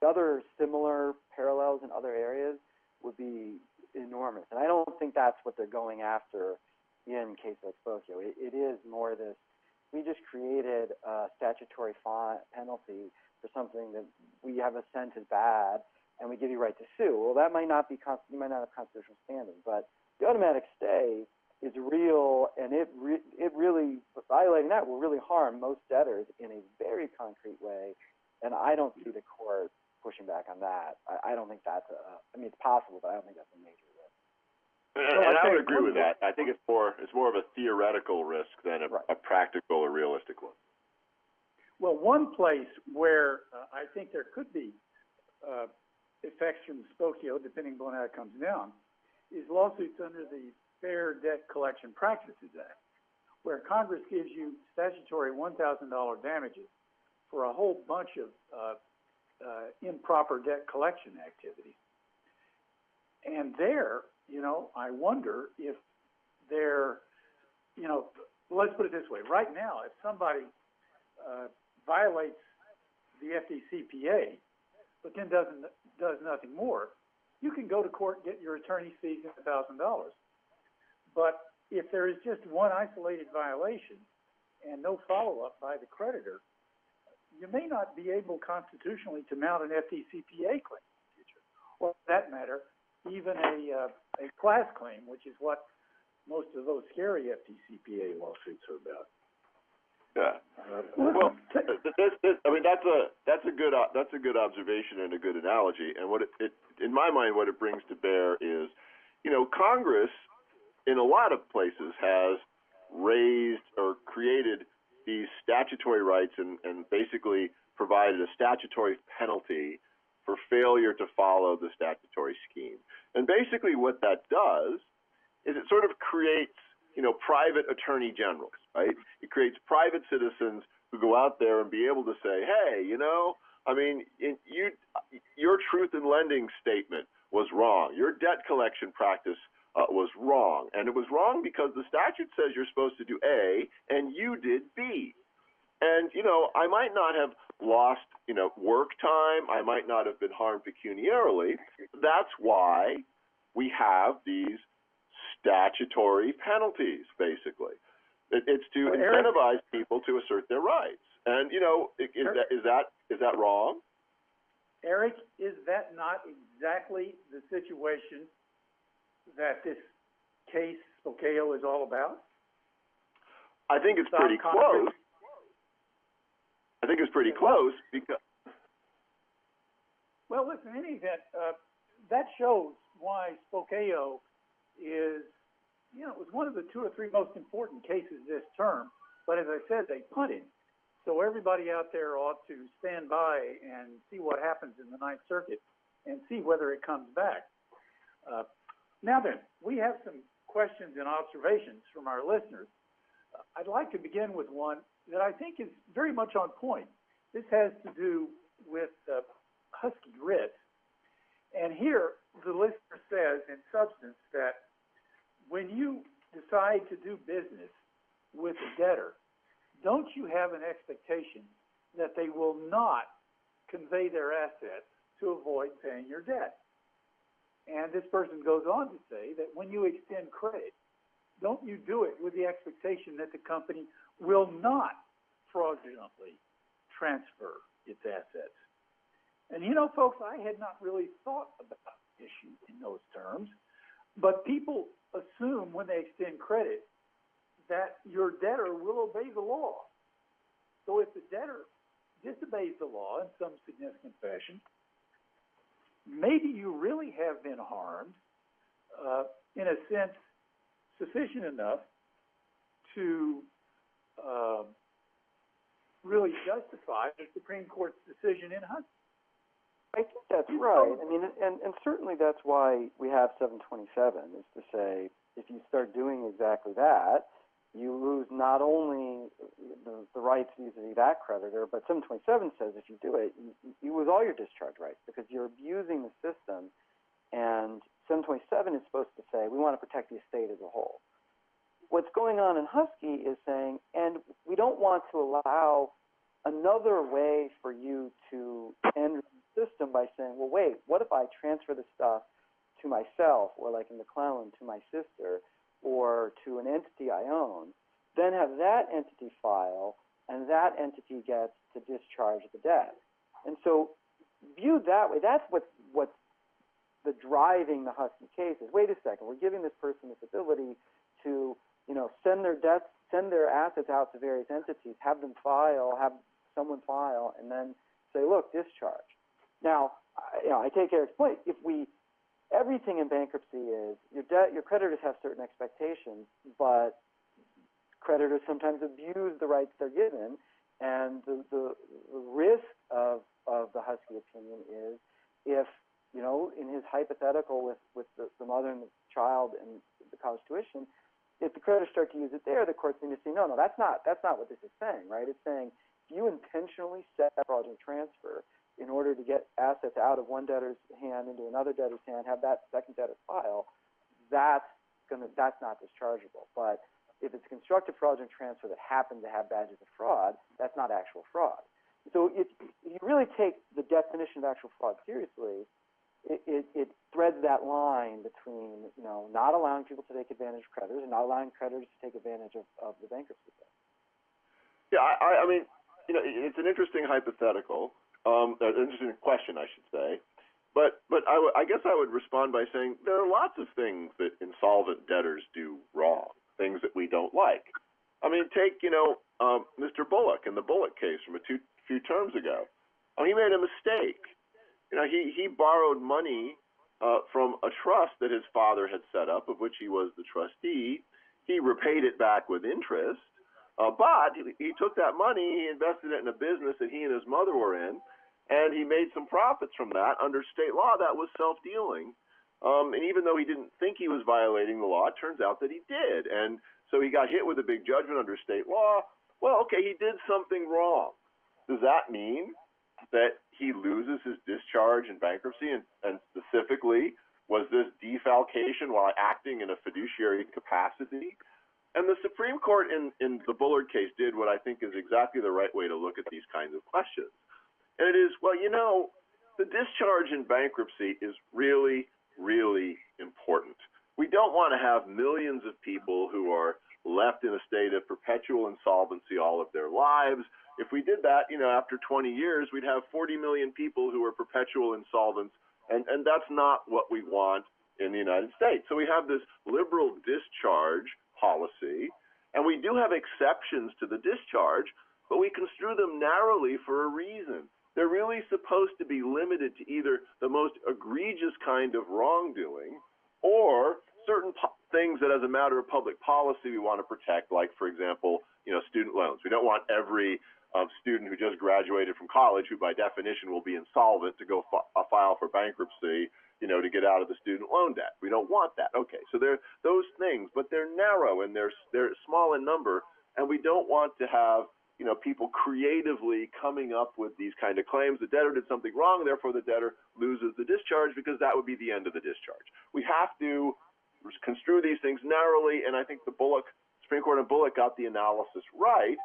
S4: other similar parallels in other areas would be enormous. And I don't think that's what they're going after in cases like Spokio. It is more this, we just created a statutory penalty for something that we have a sense is bad, and we give you right to sue. Well, that might not be, you might not have constitutional standing, but the automatic stay is real, and it really, violating that will really harm most debtors in a very concrete way, and I don't see the court pushing back on that. I don't think that's it's possible, but I don't think that's a major risk.
S3: And I would agree with that. I think it's more of a theoretical risk than a practical or realistic one.
S2: Well, one place where I think there could be effects from Spokio, depending on how it comes down, is lawsuits under the Fair Debt Collection Practices Act, where Congress gives you statutory $1,000 damages for a whole bunch of improper debt collection activities. And there, I wonder if let's put it this way. Right now, if somebody violates the FDCPA, but then does nothing more, you can go to court and get your attorney's fees at $1,000. But if there is just one isolated violation and no follow-up by the creditor, you may not be able constitutionally to mount an FDCPA claim in the future, or for that matter, even a class claim, which is what most of those scary FDCPA lawsuits are about.
S3: Yeah. Well, that's a good observation and a good analogy. And what it in my mind, what it brings to bear is, Congress in a lot of places has raised or created these statutory rights and basically provided a statutory penalty for failure to follow the statutory scheme. And basically what that does is it sort of creates, private attorney generals, right? It creates private citizens who go out there and be able to say, hey, your truth in lending statement was wrong. Your debt collection practice was wrong. And it was wrong because the statute says you're supposed to do A and you did B. And, I might not have lost, work time. I might not have been harmed pecuniarily. That's why we have these statutory penalties, basically. It's to incentivize people to assert their rights. And, is that wrong?
S2: Eric, is that not exactly the situation that this case, Spokio, is all about?
S3: I think it's pretty close. I think it's pretty close because...
S2: Well, listen, in any event, that shows why Spokio is you know, it was one of the 2 or 3 most important cases this term, but as I said, they punted. So everybody out there ought to stand by and see what happens in the Ninth Circuit and see whether it comes back. Now then, we have some questions and observations from our listeners. I'd like to begin with one that I think is very much on point. This has to do with Husky Ritz. And here, the listener says, in substance, that when you decide to do business with a debtor, don't you have an expectation that they will not convey their assets to avoid paying your debt? And this person goes on to say that when you extend credit, don't you do it with the expectation that the company will not fraudulently transfer its assets? And you know, folks, I had not really thought about the issue in those terms, but people assume when they extend credit that your debtor will obey the law. So if the debtor disobeys the law in some significant fashion, maybe you really have been harmed, in a sense, sufficient enough to really justify the Supreme Court's decision in Husky.
S4: I think that's right. I mean, and certainly that's why we have 727, is to say, if you start doing exactly that, you lose not only the rights vis-a-vis that creditor, but 727 says if you do it, you lose all your discharge rights because you're abusing the system. And 727 is supposed to say, we want to protect the estate as a whole. What's going on in Husky is saying, and we don't want to allow another way for you to end the system by saying, well, wait, what if I transfer the stuff to myself, or like in McClellan, to my sister, or to an entity I own, then have that entity file, and that entity gets to discharge the debt. And so, viewed that way, that's what's the driving the Husky case is, wait a second, we're giving this person this ability to, you know, send their debts, send their assets out to various entities, have them file, have someone file, and then say, look, discharge. Now, you know, I take Eric's point. If everything in bankruptcy is your creditors have certain expectations, but creditors sometimes abuse the rights they're given, and the risk of the Husky opinion is if, you know, in his hypothetical with the mother and the child and the college tuition, if the creditors start to use it there, the courts need to say, no, that's not what this is saying, right? It's saying if you intentionally set a fraudulent transfer in order to get assets out of one debtor's hand into another debtor's hand, have that second debtor file, that's not dischargeable. But if it's a constructive fraudulent transfer that happens to have badges of fraud, that's not actual fraud. So if you really take the definition of actual fraud seriously, it threads that line between, you know, not allowing people to take advantage of creditors and not allowing creditors to take advantage of the bankruptcy code.
S3: Yeah, I mean, you know, it's an interesting hypothetical. An interesting question, I should say. But I guess I would respond by saying there are lots of things that insolvent debtors do wrong, things that we don't like. I mean, take, you know, Mr. Bullock in the Bullock case from a few terms ago. He made a mistake. You know, he borrowed money from a trust that his father had set up, of which he was the trustee. He repaid it back with interest. But he took that money, he invested it in a business that he and his mother were in, and he made some profits from that. Under state law, that was self-dealing. And even though he didn't think he was violating the law, it turns out that he did. And so he got hit with a big judgment under state law. Well, okay, he did something wrong. Does that mean that he loses his discharge in bankruptcy? And specifically, was this defalcation while acting in a fiduciary capacity? And the Supreme Court in the Bullard case did what I think is exactly the right way to look at these kinds of questions. And it is, well, you know, the discharge in bankruptcy is really, really important. We don't want to have millions of people who are left in a state of perpetual insolvency all of their lives. If we did that, you know, after 20 years, we'd have 40 million people who are perpetual insolvents, and that's not what we want in the United States. So we have this liberal discharge policy, and we do have exceptions to the discharge, but we construe them narrowly for a reason. They're really supposed to be limited to either the most egregious kind of wrongdoing or certain things that as a matter of public policy we want to protect, like, for example, student loans. We don't want every student who just graduated from college, who by definition will be insolvent, to go file for bankruptcy, to get out of the student loan debt. We don't want that. Okay, so there are those things, but they're narrow and they're small in number, and we don't want to have people creatively coming up with these kind of claims. The debtor did something wrong, therefore the debtor loses the discharge, because that would be the end of the discharge. We have to construe these things narrowly, and I think the Supreme Court in Bullock got the analysis right.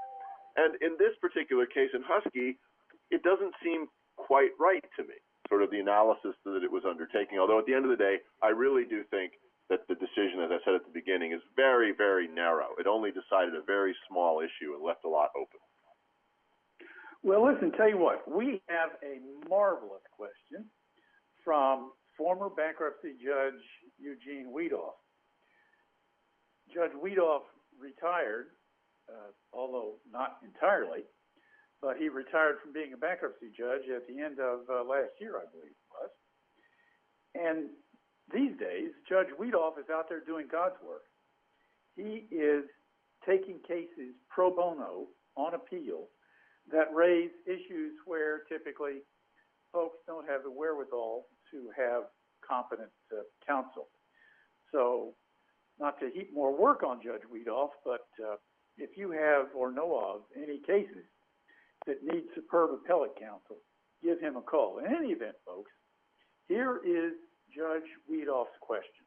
S3: And in this particular case in Husky, it doesn't seem quite right to me, sort of the analysis that it was undertaking. Although at the end of the day, I really do think that the decision, as I said at the beginning, is very, very narrow. It only decided a very small issue and left a lot open.
S2: Well, listen, tell you what, we have a marvelous question from former bankruptcy judge Eugene Weedoff. Judge Weedoff retired, although not entirely, but he retired from being a bankruptcy judge at the end of last year, I believe it was. And these days, Judge Weedoff is out there doing God's work. He is taking cases pro bono on appeal that raise issues where typically folks don't have the wherewithal to have competent counsel. So, not to heap more work on Judge Weedoff, but if you have or know of any cases that need superb appellate counsel, give him a call. In any event, folks, here is Judge Weedoff's question.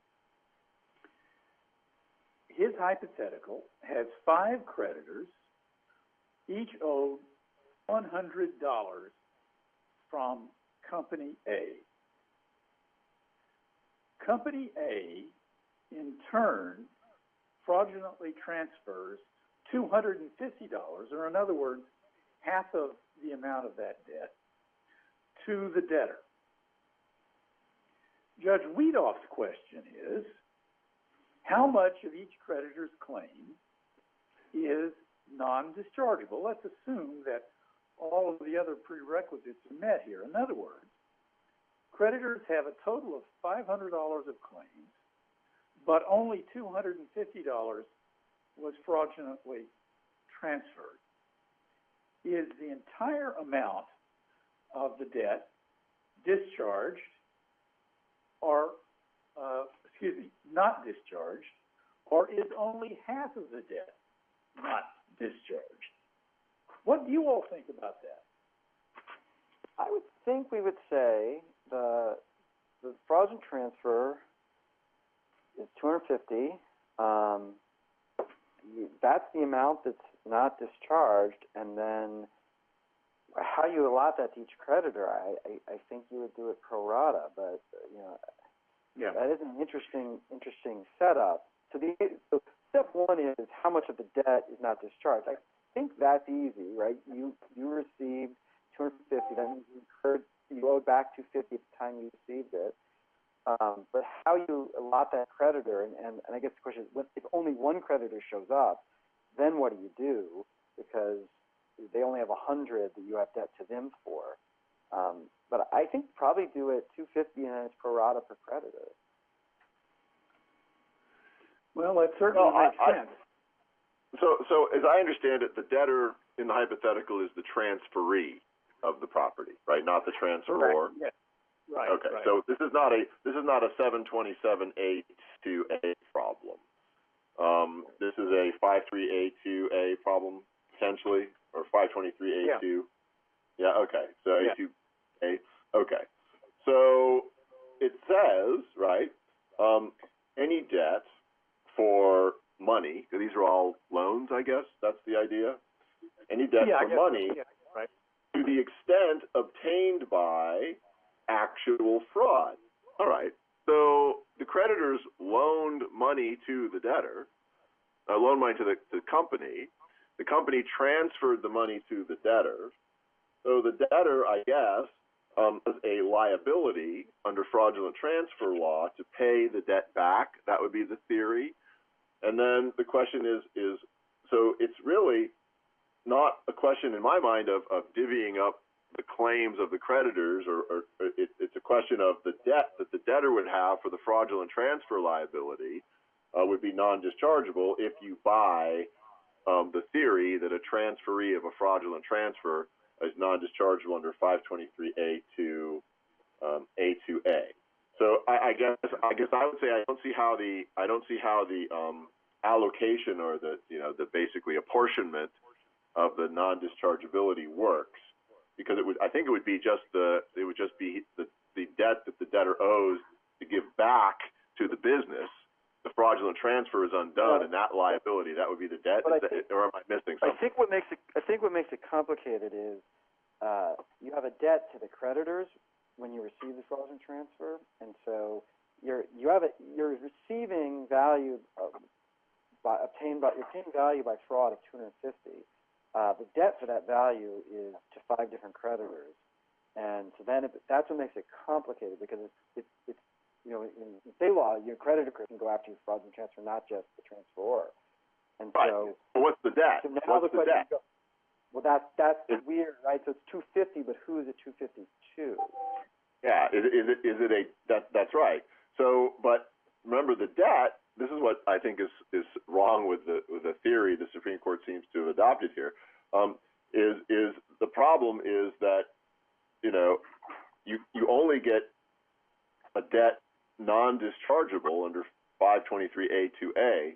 S2: His hypothetical has 5 creditors, each owed $100 from Company A. Company A, in turn, fraudulently transfers $250, or in other words, half of the amount of that debt, to the debtor. Judge Weedoff's question is, how much of each creditor's claim is non-dischargeable? Let's assume that all of the other prerequisites are met here. In other words, creditors have a total of $500 of claims, but only $250 was fraudulently transferred. Is the entire amount of the debt discharged or, not discharged, or is only half of the debt not discharged? What do you all think about that?
S4: I would think we would say the fraudulent transfer is $250. That's the amount that's not discharged, and then how you allot that to each creditor, I think you would do it pro rata, but
S2: Yeah.
S4: that is an interesting setup. So step one is how much of the debt is not discharged. I think that's easy, right? You received $250, that means you owed back $250 at the time you received it. But how you allot that creditor, and I guess the question is, if only one creditor shows up, then what do you do? Because they only have 100 that you have debt to them for. But I think probably do it $250 and it's pro rata per creditor.
S2: Well, that certainly makes sense.
S3: So as I understand it, the debtor in the hypothetical is the transferee of the property, right? Not the transferor.
S2: Correct. Yes. Right.
S3: Okay.
S2: Right.
S3: So this is not a 727A2A problem. This is a 53A2A problem potentially, or 523A2. Yeah. Okay. So A2A. Okay. So it says, right, any debt for money, because these are all loans, I guess that's the idea. Any debt for money,
S2: right,
S3: to the extent obtained by actual fraud. All right. So the creditors loaned money to the debtor, loaned money to the company. The company transferred the money to the debtor. So the debtor, I guess, has a liability under fraudulent transfer law to pay the debt back. That would be the theory. And then the question is so it's really not a question in my mind of divvying up the claims of the creditors, or it's a question of the debt that the debtor would have for the fraudulent transfer liability. would be non-dischargeable if you buy the theory that a transferee of a fraudulent transfer is non-dischargeable under 523A to A2A. So I guess I would say I don't see how the allocation or the basically apportionment of the non-dischargeability works, because I think it would just be the debt that the debtor owes to give back to the business. The fraudulent transfer is undone, and that liability, that would be the debt. Or am I missing something?
S4: I think what makes it complicated is you have a debt to the creditors when you receive the fraudulent transfer, and so you're receiving value you're obtaining value by fraud of $250. The debt for that value is to 5 different creditors, and so then that's what makes it complicated, because it's in state law, your creditor can go after you for fraudulent transfer, not just the transferor. And
S3: right.
S4: So
S3: what's the debt?
S4: So now
S3: what's the debt?
S4: Well, that's weird, right? So it's $250, but who is it $250 to?
S3: Yeah, that's right. So, but remember, the debt. This is what I think is wrong with the theory the Supreme Court seems to have adopted here. Is the problem is that you only get a debt non-dischargeable under 523A2A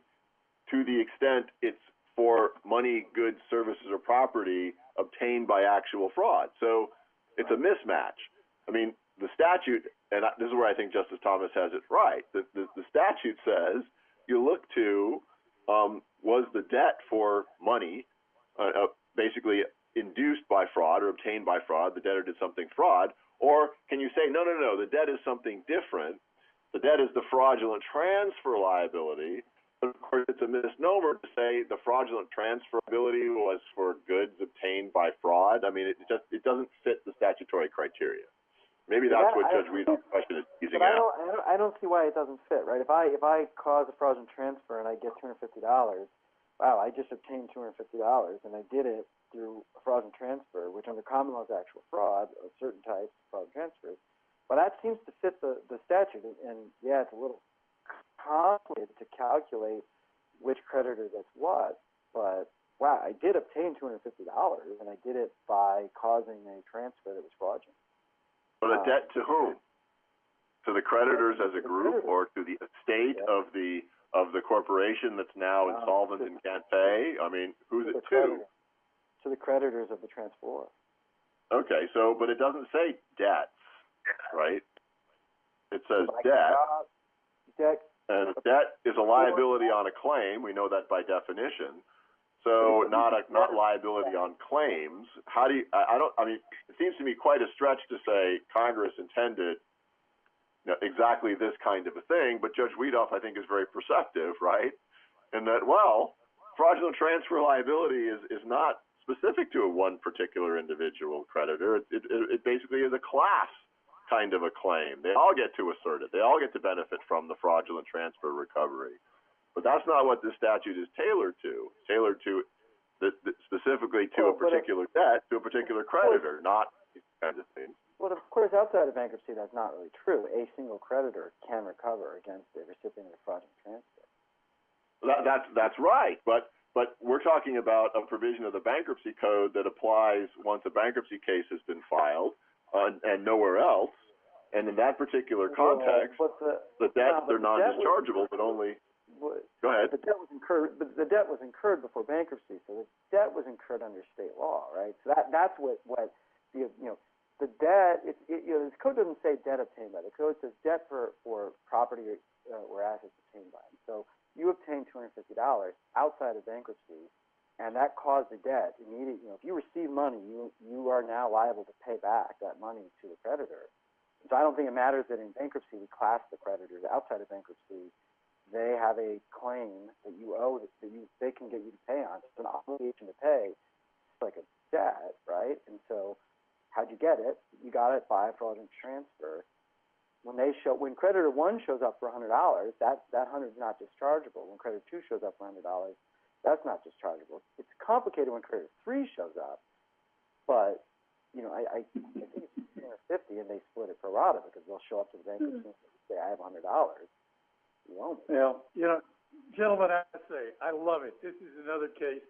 S3: to the extent it's for money, goods, services, or property obtained by actual fraud. So it's a mismatch. I mean, the statute, and this is where I think Justice Thomas has it right. The statute says you look to was the debt for money basically induced by fraud or obtained by fraud, the debtor did something fraud, or can you say, no, the debt is something different. The debt is the fraudulent transfer liability. But of course, it's a misnomer to say the fraudulent transferability was for goods obtained by fraud. I mean, it doesn't fit the statutory criteria. Maybe that's what Judge Weed's question is teasing out.
S4: I don't see why it doesn't fit, right? If I cause a fraudulent transfer and I get $250, wow, I just obtained $250, and I did it through a fraudulent transfer, which under common law is actual fraud of certain types of fraudulent transfers. But that seems to fit the statute, and yeah, it's a little complicated to calculate which creditor gets what, but wow, I did obtain $250, and I did it by causing a transfer that was fraudulent.
S3: But a debt to whom? To the creditors as a group, or to the estate of the corporation that's now insolvent and can't pay? I mean, who's it to?
S4: To the creditors of the transferor.
S3: Okay, so but it doesn't say debts, right? It says debt. And debt is a liability on a claim. We know that by definition. So not liability on claims. How do you? I mean, it seems to me quite a stretch to say Congress intended exactly this kind of a thing. But Judge Weedoff, I think, is very perceptive, right? In that, fraudulent transfer liability is not specific to one particular individual creditor. It basically is a class kind of a claim. They all get to assert it. They all get to benefit from the fraudulent transfer recovery. But that's not what this statute is tailored to. It's tailored to specifically to a particular debt, to a particular creditor, not these kinds of things.
S4: Well, of course, outside of bankruptcy, that's not really true. A single creditor can recover against the recipient of a fraudulent transfer.
S3: That's right. But we're talking about a provision of the bankruptcy code that applies once a bankruptcy case has been filed and nowhere else. And in that particular context, the debts are non-dischargeable, but only. Go ahead.
S4: The debt was incurred, but the debt was incurred before bankruptcy, so the debt was incurred under state law, right? So that's what the debt. The code doesn't say debt obtained by. The code says debt for property or assets obtained by. So you obtained $250 outside of bankruptcy, and that caused the debt immediately. If you receive money, you are now liable to pay back that money to the creditor. So I don't think it matters that in bankruptcy we class the creditors. Outside of bankruptcy, they have a claim that you owe that they can get you to pay on. It's an obligation to pay. It's like a debt, right? And so how'd you get it? You got it by a fraudulent transfer. When creditor 1 shows up for $100, that $100 is not dischargeable. When creditor 2 shows up for $100, that's not dischargeable. It's complicated when creditor 3 shows up, but I think it's $250 and they split it pro rata because they'll show up to the bankruptcy and say, I have $100. You owe me.
S2: Well, Gentlemen, I have to say, I love it. This is another case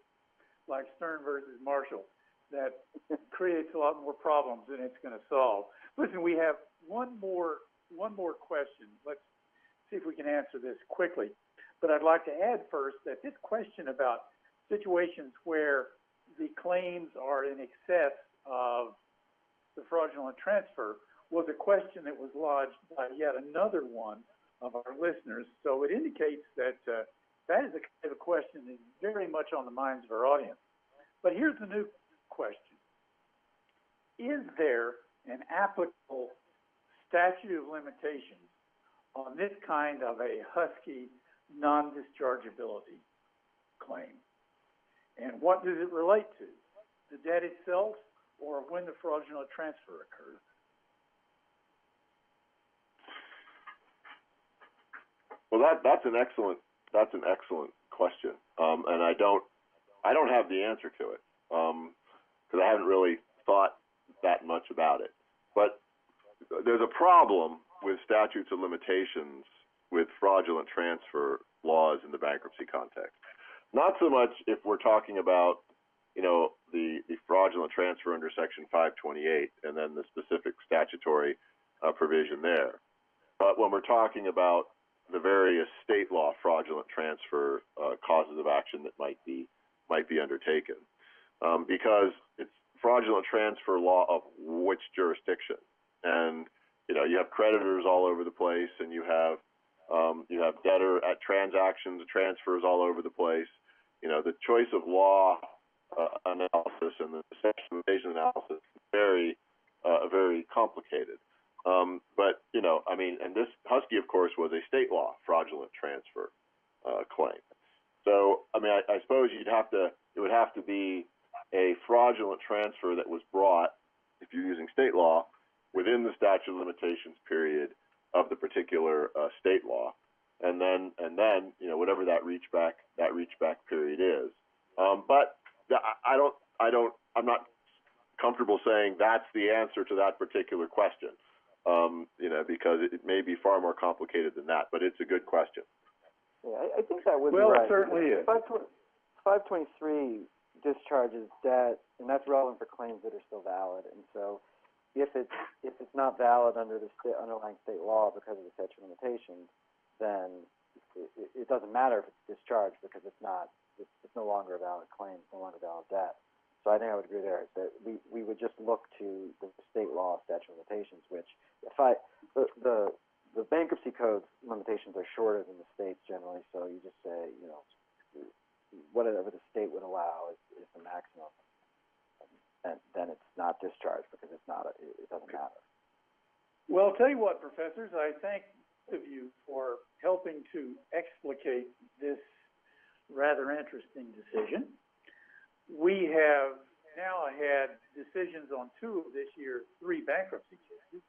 S2: like Stern versus Marshall that creates a lot more problems than it's going to solve. Listen, we have one more question. Let's see if we can answer this quickly. But I'd like to add first that this question about situations where the claims are in excess of the fraudulent transfer was a question that was lodged by yet another one of our listeners. So it indicates that that is a kind of a question that is very much on the minds of our audience. But here's the new question. Is there an applicable statute of limitations on this kind of a Husky non-dischargeability claim? And what does it relate to? The debt itself or when the fraudulent transfer occurred?
S3: Well, that's an excellent question, and I don't have the answer to it because I haven't really thought that much about it. But there's a problem with statutes of limitations with fraudulent transfer laws in the bankruptcy context. Not so much if we're talking about, the fraudulent transfer under Section 528 and then the specific statutory provision there, but when we're talking about the various state law fraudulent transfer causes of action that might be undertaken, because it's fraudulent transfer law of which jurisdiction, and you have creditors all over the place, and you have debtor at transactions, transfers all over the place. The choice of law analysis and the section analysis is very complicated. But and this Husky, of course, was a state law fraudulent transfer claim. So, I suppose it would have to be a fraudulent transfer that was brought, if you're using state law, within the statute of limitations period of the particular state law, and then whatever that reach back period is. But I'm not comfortable saying that's the answer to that particular question. Because it may be far more complicated than that, but it's a good question.
S4: Yeah, I think that would be
S2: Well,
S4: right.
S2: it certainly is.
S4: 523 discharges debt, and that's relevant for claims that are still valid. And so, if it's not valid under the underlying state law because of the statute of limitations, then it doesn't matter if it's discharged because it's no longer a valid claim, it's no longer a valid debt. So I think I would agree there that we would just look to the state law statute of limitations, which the bankruptcy code's limitations are shorter than the state's generally. So you just say, whatever the state would allow is the maximum, and then it's not discharged because it doesn't matter.
S2: Well, I'll tell you what, professors, I thank both of you for helping to explicate this rather interesting decision. We have now had decisions on 2 of this year's 3 bankruptcy cases.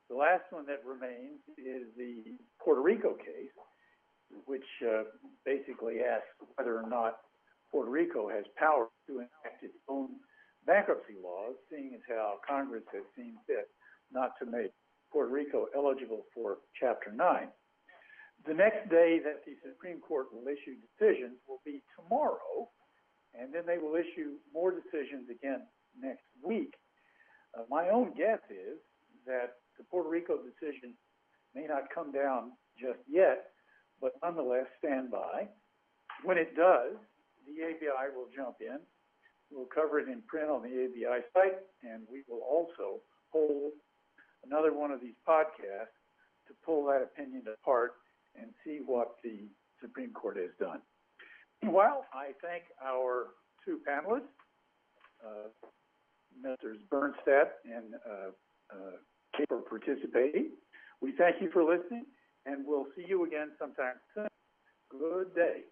S2: The last one that remains is the Puerto Rico case, which basically asks whether or not Puerto Rico has power to enact its own bankruptcy laws, seeing as how Congress has seen fit not to make Puerto Rico eligible for Chapter 9. The next day that the Supreme Court will issue decisions will be tomorrow, and then they will issue more decisions again next week. My own guess is that the Puerto Rico decision may not come down just yet, but nonetheless stand by. When it does, the ABI will jump in. We'll cover it in print on the ABI site, and we will also hold another one of these podcasts to pull that opinion apart and see what the Supreme Court has done. Well, I thank our 2 panelists, Messrs. Bernstadt and Kate, for participating. We thank you for listening, and we'll see you again sometime soon. Good day.